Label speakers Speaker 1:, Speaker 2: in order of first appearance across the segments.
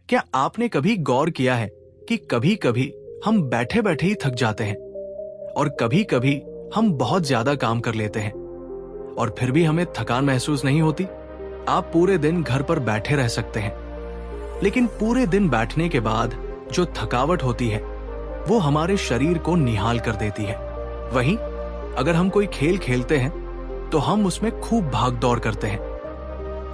Speaker 1: क्या आपने कभी गौर किया है कि कभी कभी हम बैठे बैठे ही थक जाते हैं और कभी कभी हम बहुत ज्यादा काम कर लेते हैं और फिर भी हमें थकान महसूस नहीं होती? आप पूरे दिन घर पर बैठे रह सकते हैं, लेकिन पूरे दिन बैठने के बाद जो थकावट होती है वो हमारे शरीर को निहाल कर देती है। वहीं अगर हम कोई खेल खेलते हैं तो हम उसमें खूब भाग दौड़ करते हैं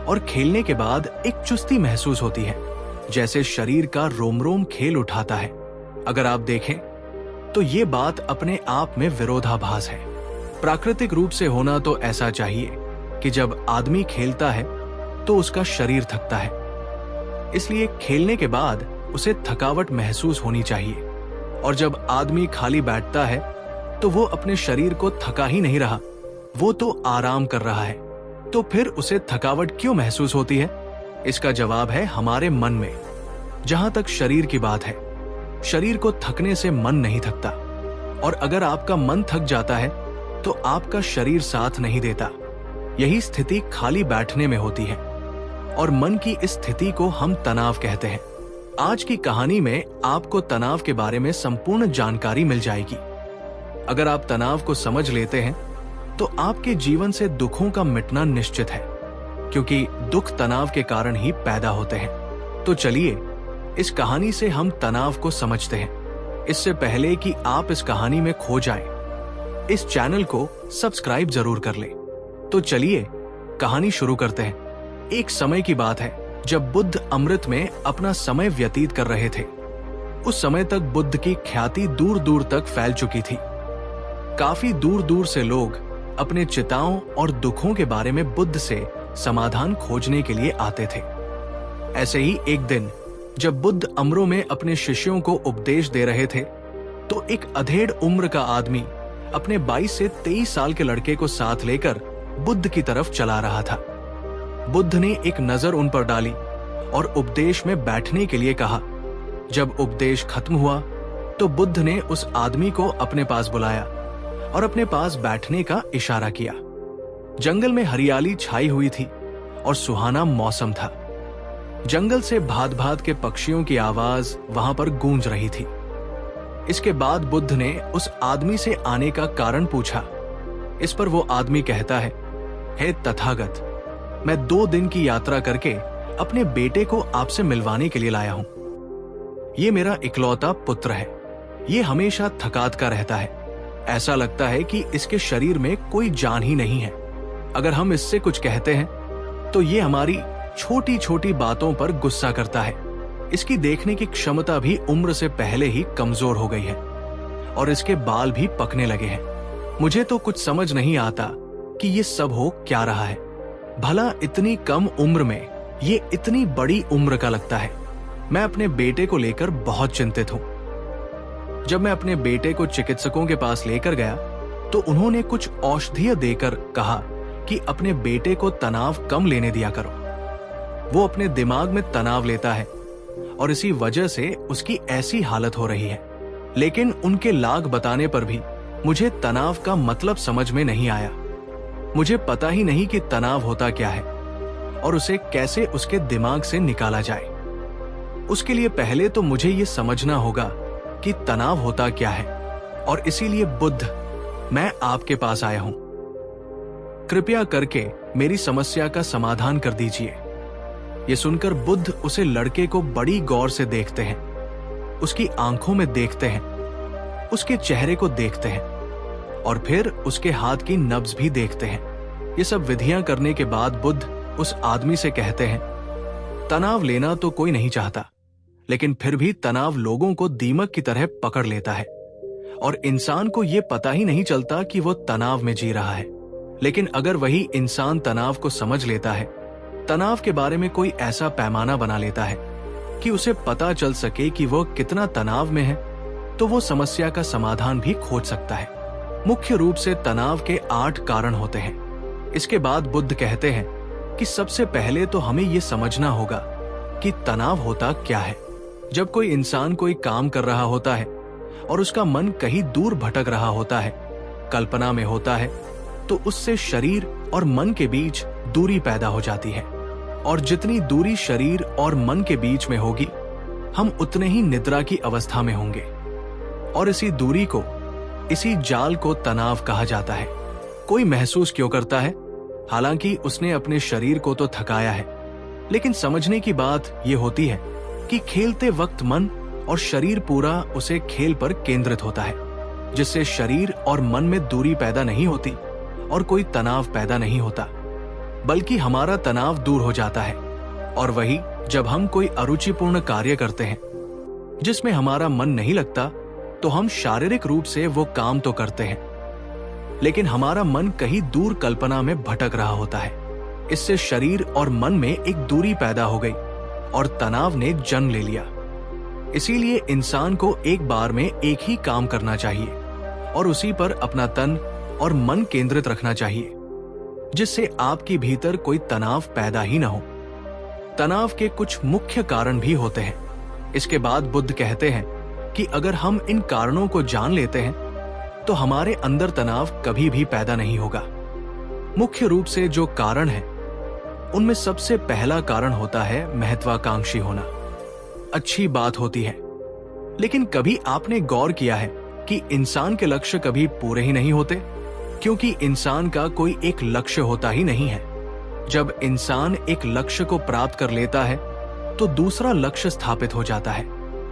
Speaker 1: और खेलने के बाद एक चुस्ती महसूस होती है, जैसे शरीर का रोम रोम खेल उठाता है। अगर आप देखें तो ये बात अपने आप में विरोधाभास है। प्राकृतिक रूप से होना तो ऐसा चाहिए कि जब आदमी खेलता है तो उसका शरीर थकता है, इसलिए खेलने के बाद उसे थकावट महसूस होनी चाहिए। और जब आदमी खाली बैठता है तो वो अपने शरीर को थका ही नहीं रहा, वो तो आराम कर रहा है। तो फिर उसे थकावट क्यों महसूस होती है? इसका जवाब है हमारे मन में। जहां तक शरीर की बात है, शरीर को थकने से मन नहीं थकता, और अगर आपका मन थक जाता है तो आपका शरीर साथ नहीं देता। यही स्थिति खाली बैठने में होती है और मन की इस स्थिति को हम तनाव कहते हैं। आज की कहानी में आपको तनाव के बारे में संपूर्ण जानकारी मिल जाएगी। अगर आप तनाव को समझ लेते हैं तो आपके जीवन से दुखों का मिटना निश्चित है, क्योंकि दुख तनाव के कारण ही पैदा होते हैं। तो चलिए इस कहानी से हम तनाव को समझते हैं। इससे पहले कि आप इस कहानी में खो जाएं, इस चैनल को सब्सक्राइब जरूर कर लें। तो चलिए कहानी शुरू करते हैं। एक समय की बात है जब बुद्ध अमृत में अपना समय व्यतीत कर रहे थे। उस समय तक बुद्ध की ख्याति दूर दूर तक फैल चुकी थी। काफी दूर दूर से लोग अपने चिंताओं और दुखों के बारे में बुद्ध से समाधान खोजने के लिए आते थे। ऐसे ही एक दिन जब बुद्ध अमरों में अपने शिष्यों को उपदेश दे रहे थे तो एक अधेड़ उम्र का आदमी अपने 22 से 23 साल के लड़के को साथ लेकर बुद्ध की तरफ चला रहा था। बुद्ध ने एक नजर उन पर डाली और उपदेश में बैठने के लिए कहा। जब उपदेश खत्म हुआ तो बुद्ध ने उस आदमी को अपने पास बुलाया और अपने पास बैठने का इशारा किया। जंगल में हरियाली छाई हुई थी और सुहाना मौसम था। जंगल से भांत भांत के पक्षियों की आवाज वहां पर गूंज रही थी। इसके बाद बुद्ध ने उस आदमी से आने का कारण पूछा। इस पर वो आदमी कहता है, हे तथागत, मैं 2 दिन की यात्रा करके अपने बेटे को आपसे मिलवाने के लिए लाया हूं। ये मेरा इकलौता पुत्र है। ये हमेशा थकात का रहता है। ऐसा लगता है कि इसके शरीर में कोई जान ही नहीं है। अगर हम इससे कुछ कहते हैं तो ये हमारी छोटी छोटी बातों पर गुस्सा करता है। इसकी देखने की क्षमता भी उम्र से पहले ही कमजोर हो गई है और इसके बाल भी पकने लगे हैं। मुझे तो कुछ समझ नहीं आता कि ये सब हो क्या रहा है। भला इतनी कम उम्र में ये इतनी बड़ी उम्र का लगता है। मैं अपने बेटे को लेकर बहुत चिंतित हूं। जब मैं अपने बेटे को चिकित्सकों के पास लेकर गया तो उन्होंने कुछ औषधियां देकर कहा कि अपने बेटे को तनाव कम लेने दिया करो। वो अपने दिमाग में तनाव लेता है और इसी वजह से उसकी ऐसी हालत हो रही है। लेकिन उनके लाग बताने पर भी मुझे तनाव का मतलब समझ में नहीं आया। मुझे पता ही नहीं कि तनाव होता क्या है और उसे कैसे उसके दिमाग से निकाला जाए। उसके लिए पहले तो मुझे ये समझना होगा कि तनाव होता क्या है, और इसीलिए बुद्ध, मैं आपके पास आया हूं। कृपया करके मेरी समस्या का समाधान कर दीजिए। ये सुनकर बुद्ध उसे लड़के को बड़ी गौर से देखते हैं, उसकी आंखों में देखते हैं, उसके चेहरे को देखते हैं और फिर उसके हाथ की नब्ज भी देखते हैं। ये सब विधियां करने के बाद बुद्ध उस आदमी से कहते हैं, तनाव लेना तो कोई नहीं चाहता, लेकिन फिर भी तनाव लोगों को दीमक की तरह पकड़ लेता है और इंसान को यह पता ही नहीं चलता कि वो तनाव में जी रहा है। लेकिन अगर वही इंसान तनाव को समझ लेता है, तनाव के बारे में कोई ऐसा पैमाना बना लेता है कि उसे पता चल सके कि वो कितना तनाव में है, तो वो समस्या का समाधान भी खोज सकता है। मुख्य रूप से तनाव के 8 कारण होते हैं। इसके बाद बुद्ध कहते हैं कि सबसे पहले तो हमें ये समझना होगा कि तनाव होता क्या है। जब कोई इंसान कोई काम कर रहा होता है और उसका मन कहीं दूर भटक रहा होता है, कल्पना में होता है, तो उससे शरीर और मन के बीच दूरी पैदा हो जाती है। और जितनी दूरी शरीर और मन के बीच में होगी, हम उतने ही निद्रा की अवस्था में होंगे। और इसी दूरी को, इसी जाल को तनाव कहा जाता है। कोई महसूस क्यों करता है? हालांकि उसने अपने शरीर को तो थकाया है, लेकिन समझने की बात यह होती है कि खेलते वक्त मन और शरीर पूरा उसे खेल पर केंद्रित होता है, जिससे शरीर और मन में दूरी पैदा नहीं होती और कोई तनाव पैदा नहीं होता, बल्कि हमारा तनाव दूर हो जाता है। और वही जब हम कोई अरुचिपूर्ण कार्य करते हैं जिसमें हमारा मन नहीं लगता, तो हम शारीरिक रूप से वो काम तो करते हैं, लेकिन हमारा मन कहीं दूर कल्पना में भटक रहा होता है। इससे शरीर और मन में एक दूरी पैदा हो गई और तनाव ने जन्म ले लिया। इसीलिए इंसान को एक बार में एक ही काम करना चाहिए और उसी पर अपना तन और मन केंद्रित रखना चाहिए, जिससे आपके भीतर कोई तनाव पैदा ही ना हो। तनाव के कुछ मुख्य कारण भी होते हैं। इसके बाद बुद्ध कहते हैं कि अगर हम इन कारणों को जान लेते हैं तो हमारे अंदर तनाव कभी भी पैदा नहीं होगा। मुख्य रूप से जो कारण है, उनमें सबसे पहला कारण होता है महत्वाकांक्षी होना। अच्छी बात होती है, लेकिन कभी आपने गौर किया है कि इंसान के लक्ष्य कभी पूरे ही नहीं होते, क्योंकि इंसान का कोई एक लक्ष्य होता ही नहीं है। जब इंसान एक लक्ष्य को प्राप्त कर लेता है तो दूसरा लक्ष्य स्थापित हो जाता है,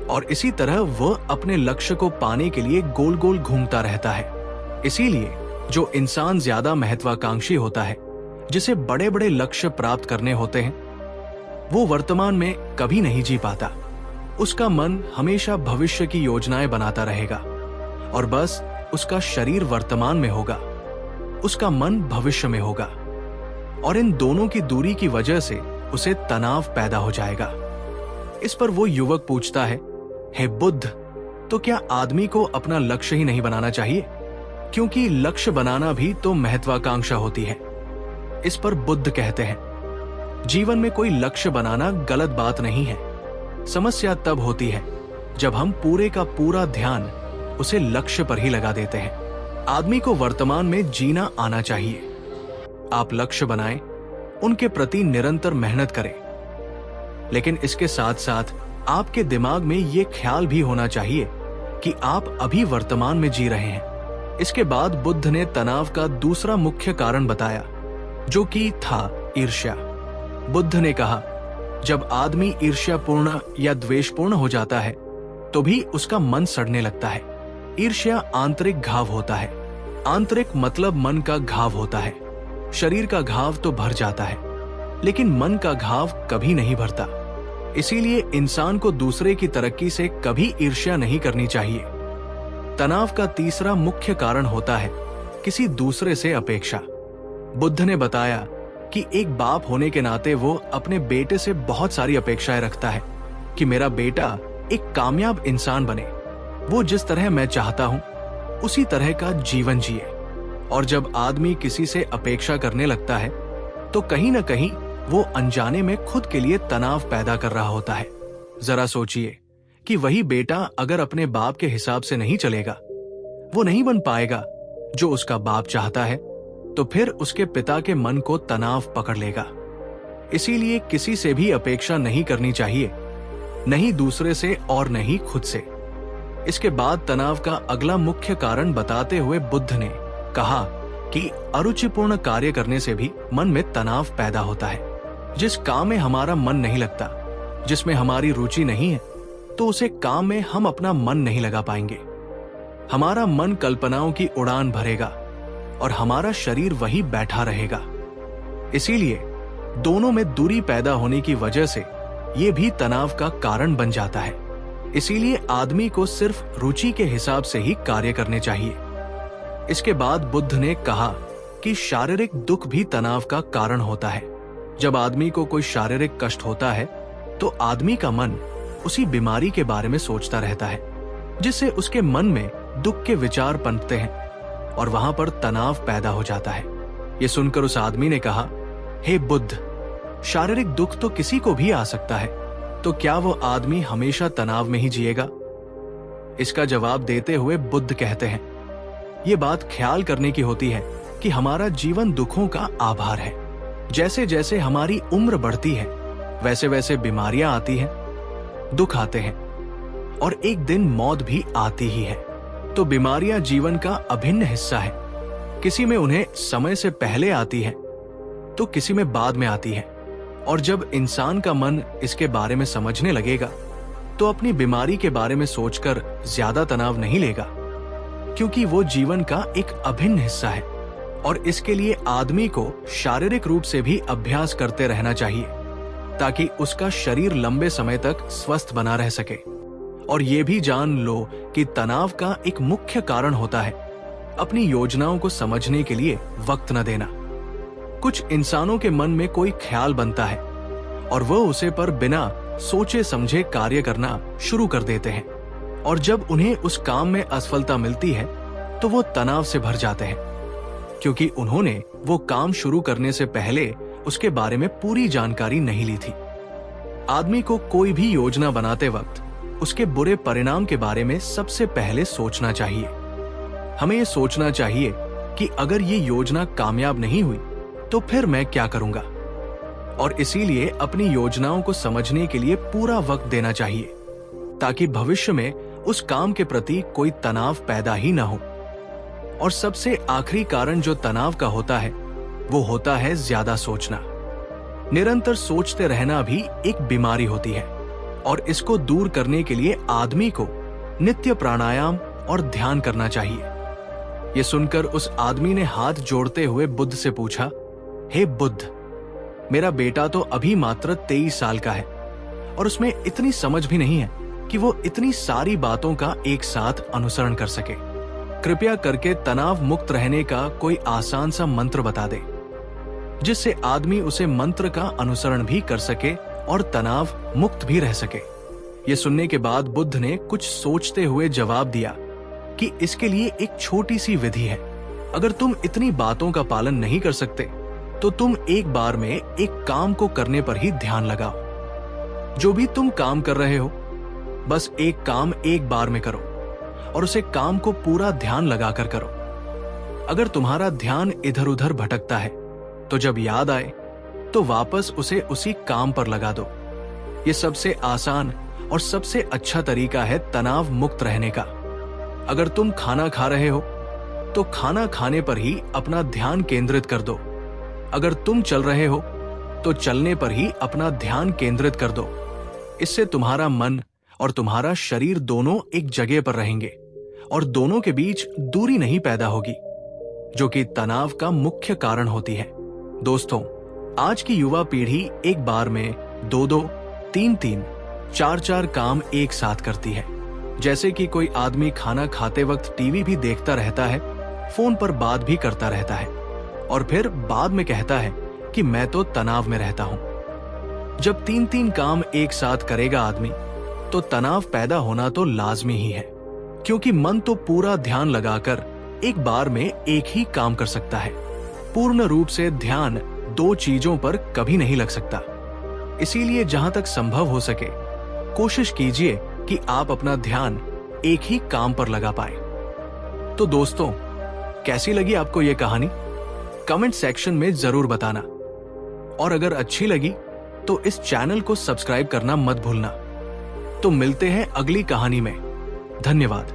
Speaker 1: और इसी तरह वह अपने लक्ष्य को पाने के लिए गोल गोल घूमता रहता है। इसीलिए जो इंसान ज्यादा महत्वाकांक्षी होता है, जिसे बड़े बड़े लक्ष्य प्राप्त करने होते हैं, वो वर्तमान में कभी नहीं जी पाता। उसका मन हमेशा भविष्य की योजनाएं बनाता रहेगा, और बस उसका शरीर वर्तमान में होगा, उसका मन भविष्य में होगा, और इन दोनों की दूरी की वजह से उसे तनाव पैदा हो जाएगा। इस पर वो युवक पूछता है, हे बुद्ध, तो क्या आदमी को अपना लक्ष्य ही नहीं बनाना चाहिए? क्योंकि लक्ष्य बनाना भी तो महत्वाकांक्षा होती है। इस पर बुद्ध कहते हैं, जीवन में कोई लक्ष्य बनाना गलत बात नहीं है। समस्या तब होती है जब हम पूरे का पूरा ध्यान उसे लक्ष्य पर ही लगा देते हैं। आदमी को वर्तमान में जीना आना चाहिए। आप लक्ष्य बनाएं, उनके प्रति निरंतर मेहनत करें, लेकिन इसके साथ साथ आपके दिमाग में यह ख्याल भी होना चाहिए कि आप अभी वर्तमान में जी रहे हैं। इसके बाद बुद्ध ने तनाव का दूसरा मुख्य कारण बताया, जो कि था ईर्ष्या। बुद्ध ने कहा, जब आदमी ईर्ष्यापूर्ण या द्वेषपूर्ण हो जाता है तो भी उसका मन सड़ने लगता है। ईर्ष्या आंतरिक घाव होता है। आंतरिक मतलब मन का घाव होता है। शरीर का घाव तो भर जाता है, लेकिन मन का घाव कभी नहीं भरता। इसीलिए इंसान को दूसरे की तरक्की से कभी ईर्ष्या नहीं करनी चाहिए। तनाव का तीसरा मुख्य कारण होता है किसी दूसरे से अपेक्षा। बुद्ध ने बताया कि एक बाप होने के नाते वो अपने बेटे से बहुत सारी अपेक्षाएं रखता है कि मेरा बेटा एक कामयाब इंसान बने, वो जिस तरह मैं चाहता हूं उसी तरह का जीवन जिए। और जब आदमी किसी से अपेक्षा करने लगता है तो कहीं ना कहीं वो अनजाने में खुद के लिए तनाव पैदा कर रहा होता है। जरा सोचिए कि वही बेटा अगर अपने बाप के हिसाब से नहीं चलेगा, वो नहीं बन पाएगा जो उसका बाप चाहता है, तो फिर उसके पिता के मन को तनाव पकड़ लेगा। इसीलिए किसी से भी अपेक्षा नहीं करनी चाहिए, नहीं दूसरे से और नहीं खुद से। इसके बाद तनाव का अगला मुख्य कारण बताते हुए बुद्ध ने कहा कि अरुचिपूर्ण कार्य करने से भी मन में तनाव पैदा होता है। जिस काम में हमारा मन नहीं लगता, जिसमें हमारी रुचि नहीं है, तो उसे काम में हम अपना मन नहीं लगा पाएंगे। हमारा मन कल्पनाओं की उड़ान भरेगा और हमारा शरीर वही बैठा रहेगा। इसीलिए दोनों में दूरी पैदा होने की वजह से ये भी तनाव का कारण बन जाता है। इसीलिए आदमी को सिर्फ रुचि के हिसाब से ही कार्य करने चाहिए। इसके बाद बुद्ध ने कहा कि शारीरिक दुख भी तनाव का कारण होता है। जब आदमी को कोई शारीरिक कष्ट होता है तो आदमी का मन उसी बीमारी के बारे में सोचता रहता है, जिससे उसके मन में दुख के विचार पनपते हैं और वहां पर तनाव पैदा हो जाता है। ये सुनकर उस आदमी ने कहा, हे बुद्ध, शारीरिक दुख तो किसी को भी आ सकता है, तो क्या वो आदमी हमेशा तनाव में ही जिएगा? इसका जवाब देते हुए बुद्ध कहते हैं, ये बात ख्याल करने की होती है कि हमारा जीवन दुखों का आभार है। जैसे जैसे हमारी उम्र बढ़ती है वैसे वैसे बीमारियां आती हैं, दुख आते हैं और एक दिन मौत भी आती ही है। तो बीमारियां जीवन का अभिन्न हिस्सा है। किसी में उन्हें समय से पहले आती है तो किसी में बाद में आती है। और जब इंसान का मन इसके बारे में समझने लगेगा तो अपनी बीमारी के बारे में सोचकर ज्यादा तनाव नहीं लेगा, क्योंकि वो जीवन का एक अभिन्न हिस्सा है। और इसके लिए आदमी को शारीरिक रूप से भी अभ्यास करते रहना चाहिए ताकि उसका शरीर लंबे समय तक स्वस्थ बना रह सके। और ये भी जान लो कि तनाव का एक मुख्य कारण होता है अपनी योजनाओं को समझने के लिए वक्त न देना। कुछ इंसानों के मन में कोई ख्याल बनता है और वो उसे पर बिना सोचे समझे कार्य करना शुरू कर देते हैं, और जब उन्हें उस काम में असफलता मिलती है तो वो तनाव से भर जाते हैं, क्योंकि उन्होंने वो काम शुरू करने से पहले उसके बारे में पूरी जानकारी नहीं ली थी। आदमी को कोई भी योजना बनाते वक्त उसके बुरे परिणाम के बारे में सबसे पहले सोचना चाहिए। हमें ये सोचना चाहिए कि अगर ये योजना कामयाब नहीं हुई तो फिर मैं क्या करूंगा, और इसीलिए अपनी योजनाओं को समझने के लिए पूरा वक्त देना चाहिए ताकि भविष्य में उस काम के प्रति कोई तनाव पैदा ही ना हो। और सबसे आखिरी कारण जो तनाव का होता है वो होता है ज्यादा सोचना। निरंतर सोचते रहना भी एक बीमारी होती है, और इसको दूर करने के लिए आदमी को नित्य प्राणायाम और ध्यान करना चाहिए। ये सुनकर उस आदमी ने हाथ जोड़ते हुए बुद्ध से पूछा, हे बुद्ध, मेरा बेटा तो अभी मात्र 23 साल का है और उसमें इतनी समझ भी नहीं है कि वो इतनी सारी बातों का एक साथ अनुसरण कर सके। कृपया करके तनाव मुक्त रहने का कोई आसान सा मंत्र बता दे जिससे आदमी उसे मंत्र का अनुसरण भी कर सके और तनाव मुक्त भी रह सके। ये सुनने के बाद बुद्ध ने कुछ सोचते हुए जवाब दिया कि इसके लिए एक छोटी सी विधि है। अगर तुम इतनी बातों का पालन नहीं कर सकते तो तुम एक बार में एक काम को करने पर ही ध्यान लगाओ। जो भी तुम काम कर रहे हो बस एक काम एक बार में करो और उसे काम को पूरा ध्यान लगाकर करो। अगर तुम्हारा ध्यान इधर उधर भटकता है तो जब याद आए तो वापस उसे उसी काम पर लगा दो। ये सबसे आसान और सबसे अच्छा तरीका है तनाव मुक्त रहने का। अगर तुम खाना खा रहे हो तो खाना खाने पर ही अपना ध्यान केंद्रित कर दो। अगर तुम चल रहे हो तो चलने पर ही अपना ध्यान केंद्रित कर दो। इससे तुम्हारा मन और तुम्हारा शरीर दोनों एक जगह पर रहेंगे और दोनों के बीच दूरी नहीं पैदा होगी, जो कि तनाव का मुख्य कारण होती है। दोस्तों, आज की युवा पीढ़ी एक बार में 2-2, 3-3, 4-4 काम एक साथ करती है। जैसे कि कोई आदमी खाना खाते वक्त टीवी भी देखता रहता है, फोन पर बात भी करता रहता है और फिर बाद में कहता है कि मैं तो तनाव में रहता हूं। जब 3-3 काम एक साथ करेगा आदमी तो तनाव पैदा होना तो लाजमी ही है, क्योंकि मन तो पूरा ध्यान लगाकर एक बार में एक ही काम कर सकता है। पूर्ण रूप से ध्यान 2 चीजों पर कभी नहीं लग सकता। इसीलिए जहां तक संभव हो सके कोशिश कीजिए कि आप अपना ध्यान एक ही काम पर लगा पाए। तो दोस्तों, कैसी लगी आपको ये कहानी? कमेंट सेक्शन में जरूर बताना, और अगर अच्छी लगी तो इस चैनल को सब्सक्राइब करना मत भूलना। तो मिलते हैं अगली कहानी में। धन्यवाद।